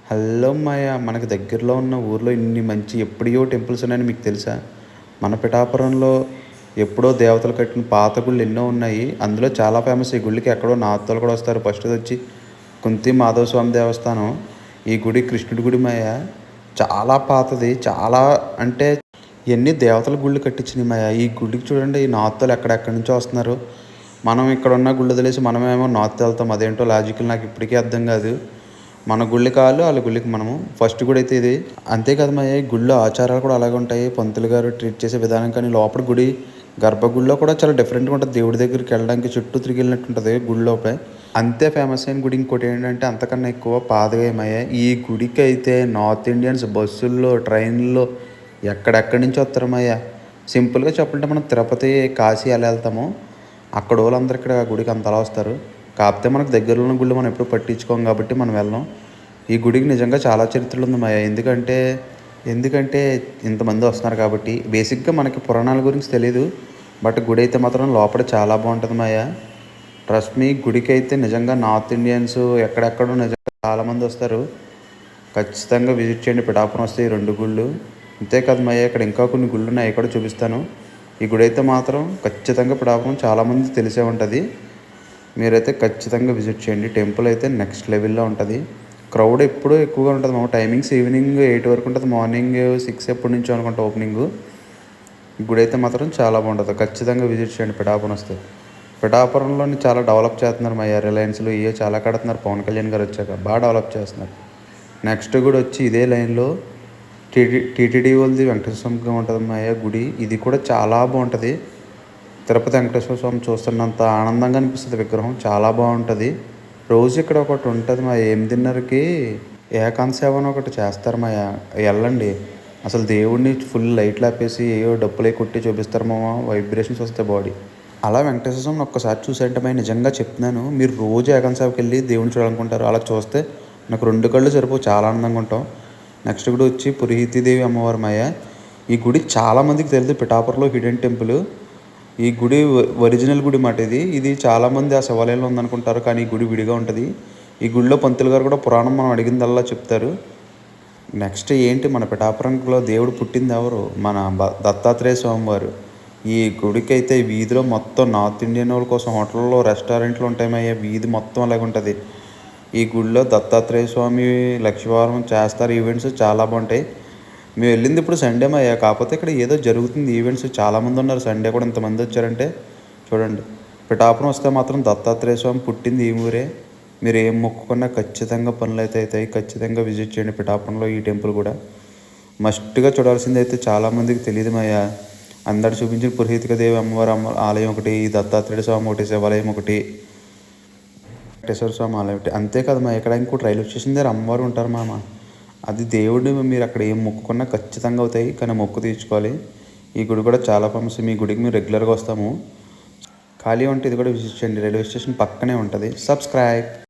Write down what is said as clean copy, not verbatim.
Hello మాయ, మనకు దగ్గరలో ఉన్న ఊర్లో ఇన్ని మంచి ఎప్పుడో టెంపుల్స్ ఉన్నాయని మీకు తెలుసా? మన పిఠాపురంలో ఎప్పుడో దేవతలు కట్టిన పాత గుళ్ళు ఎన్నో ఉన్నాయి. అందులో చాలా ఫేమస్ ఈ గుళ్ళకి. ఎక్కడో నార్తోళ్ళు కూడా వస్తారు. ఫస్ట్ వచ్చి కుంతి మాధవ స్వామి దేవస్థానం. ఈ గుడి కృష్ణుడి గుడి మాయ. చాలా పాతది. చాలా అంటే ఇవన్నీ దేవతల గుళ్ళు కట్టించినాయి మాయ. ఈ గుడికి చూడండి, ఈ నార్తోళ్ళు ఎక్కడెక్కడి నుంచో వస్తున్నారు. మనం ఇక్కడ ఉన్న గుళ్ళు వదిలేసి మనమేమో నార్త్ వెళ్తాం. అదేంటో లాజికల్ నాకు ఇప్పటికీ అర్థం కాదు. మన గుళ్ళకి వాళ్ళు, వాళ్ళ గుళ్ళకి మనము. ఫస్ట్ గుడి అయితే ఇది. అంతే కదా మా, గుళ్ళో ఆచారాలు కూడా అలాగే ఉంటాయి. పంతులు గారు ట్రీట్ చేసే విధానం కానీ, లోపల గుడి గర్భగుడిలో కూడా చాలా డిఫరెంట్గా ఉంటుంది. దేవుడి దగ్గరికి వెళ్ళడానికి చుట్టూ తిరిగి వెళ్ళినట్టు ఉంటుంది గుడి లోపే. అంతే ఫేమస్ అయిన గుడి ఇంకోటి ఏంటంటే, అంతకన్నా ఎక్కువ పాతగమయ్యాయి. ఈ గుడికి అయితే నార్త్ ఇండియన్స్ బస్సుల్లో, ట్రైన్లో ఎక్కడెక్కడి నుంచి వస్తారమయ్యా. సింపుల్గా చెప్పాలంటే మనం తిరుపతి, కాశీ ఎలా వెళ్తామో అక్కడ వాళ్ళందరూ ఇక్కడ గుడికి అంతలా వస్తారు. కాకపోతే మనకు దగ్గరలో ఉన్న గుళ్ళు మనం ఎప్పుడు పట్టించుకోం కాబట్టి మనం వెళ్ళాం. ఈ గుడికి నిజంగా చాలా చరిత్రలు ఉంది మాయ. ఎందుకంటే ఇంతమంది వస్తున్నారు కాబట్టి. బేసిక్గా మనకి పురాణాల గురించి తెలీదు. బట్ గుడి అయితే మాత్రం లోపల చాలా బాగుంటుంది మాయ. ట్రస్ట్ మీ, గుడికి అయితే నిజంగా నార్త్ ఇండియన్స్ ఎక్కడెక్కడో నిజంగా చాలామంది వస్తారు. ఖచ్చితంగా విజిట్ చేయండి. పిఠాపురం వస్తే ఈ 2 గుళ్ళు. అంతేకాదు మాయ, ఇక్కడ ఇంకా కొన్ని గుళ్ళు ఉన్నాయి, కూడా చూపిస్తాను. ఈ గుడి అయితే మాత్రం ఖచ్చితంగా పిఠాపురం చాలామంది తెలిసే ఉంటుంది. మీరైతే ఖచ్చితంగా విజిట్ చేయండి. టెంపుల్ అయితే నెక్స్ట్ లెవెల్లో ఉంటుంది. క్రౌడ్ ఎప్పుడూ ఎక్కువగా ఉంటుంది. మా టైమింగ్స్ ఈవినింగ్ 8 వరకు ఉంటుంది. మార్నింగ్ 6 ఎప్పటి నుంచో అనుకుంటా ఓపెనింగ్. గుడి అయితే మాత్రం చాలా బాగుంటుంది. ఖచ్చితంగా విజిట్ చేయండి పిఠాపురం వస్తే. పిఠాపురంలోని చాలా డెవలప్ చేస్తున్నారు మా రిలయన్స్లో. ఇవే చాలా కడుతున్నారు. పవన్ కళ్యాణ్ గారు వచ్చాక బాగా డెవలప్ చేస్తున్నారు. నెక్స్ట్ కూడా వచ్చి ఇదే లైన్లో టీటీడీ వాళ్ళది వెంకటేశ్వర స్వామిగా ఉంటుంది మా గుడి. ఇది కూడా చాలా బాగుంటుంది. తిరుపతి వెంకటేశ్వర స్వామి చూస్తున్నంత ఆనందంగా అనిపిస్తుంది. విగ్రహం చాలా బాగుంటుంది. రోజు ఇక్కడ ఒకటి ఉంటుంది మా 8:30కి ఏకాంత సేవ అని ఒకటి చేస్తారు మా. వెళ్ళండి. అసలు దేవుడిని ఫుల్ లైట్లు ఆపేసి ఏవో డప్పులే కొట్టి చూపిస్తారు మా. వైబ్రేషన్స్ వస్తాయి బాడీ. అలా వెంకటేశ్వర స్వామిని ఒక్కసారి చూసేంటే మా, నిజంగా చెప్తున్నాను, మీరు రోజు ఏకాంత సేవకి వెళ్ళి దేవుడిని చూడాలనుకుంటారు. అలా చూస్తే నాకు 2 కళ్ళు సరిపో, చాలా ఆనందంగా ఉంటాం. నెక్స్ట్ కూడా వచ్చి పురిహితీదేవి అమ్మవారు మాయ. ఈ గుడి చాలామందికి తెలియదు. పిఠాపురంలో హిడెన్ టెంపుల్. ఈ గుడి ఒరిజినల్ గుడి మాట ఇది. ఇది చాలామంది ఆ శివాలయంలో ఉందనుకుంటారు, కానీ ఈ గుడి విడిగా ఉంటుంది. ఈ గుడిలో పంతులు గారు కూడా పురాణం మనం అడిగిందల్లా చెప్తారు. నెక్స్ట్ ఏంటి, మన పిఠాపురంలో దేవుడు పుట్టింది ఎవరు? మన దత్తాత్రేయ స్వామివారు. ఈ గుడికి అయితే వీధిలో మొత్తం నార్త్ ఇండియన్ వాళ్ళ కోసం హోటల్లో, రెస్టారెంట్లు ఉంటాయమయ్యా. వీధి మొత్తం అలాగే ఉంటుంది. ఈ గుడిలో దత్తాత్రేయ స్వామి లక్షవారం చేస్తారు. ఈవెంట్స్ చాలా బాగుంటాయి. మేము వెళ్ళింది ఇప్పుడు సండే మాయ. కాకపోతే ఇక్కడ ఏదో జరుగుతుంది ఈవెంట్స్. చాలామంది ఉన్నారు. సండే కూడా ఇంతమంది వచ్చారంటే చూడండి. పిఠాపురం వస్తే మాత్రం దత్తాత్రేయ స్వామి పుట్టింది ఈ ఊరే. మీరు ఏం మొక్కుకున్నా ఖచ్చితంగా పనులు అయితే అవుతాయి. ఖచ్చితంగా విజిట్ చేయండి పిఠాపురంలో. ఈ టెంపుల్ కూడా మస్ట్గా చూడాల్సింది. అయితే చాలామందికి తెలియదు మాయ. అందరు చూపించిన పురోహితిక దేవి అమ్మవారి ఆలయం ఒకటి, దత్తాత్రేయ స్వామి ఒకటి, శివాలయం ఒకటి, వెంకటేశ్వర స్వామి ఆలయం ఒకటి. అంతేకాదు మా, ఇక్కడ ఇంకోటి రైల్వే స్టేషన్ దగ్గర అమ్మవారు ఉంటారు మామ. అది దేవుడిని మీరు అక్కడ ఏం మొక్కుకున్నా ఖచ్చితంగా అవుతాయి, కానీ మొక్కు తీర్చుకోవాలి. ఈ గుడి కూడా చాలా ఫేమస్. మీ గుడికి మేము రెగ్యులర్గా వస్తాము. ఖాళీ ఉంటే ఇది కూడా విజిట్ చేయండి. రైల్వే స్టేషన్ పక్కనే ఉంటుంది. సబ్స్క్రైబ్.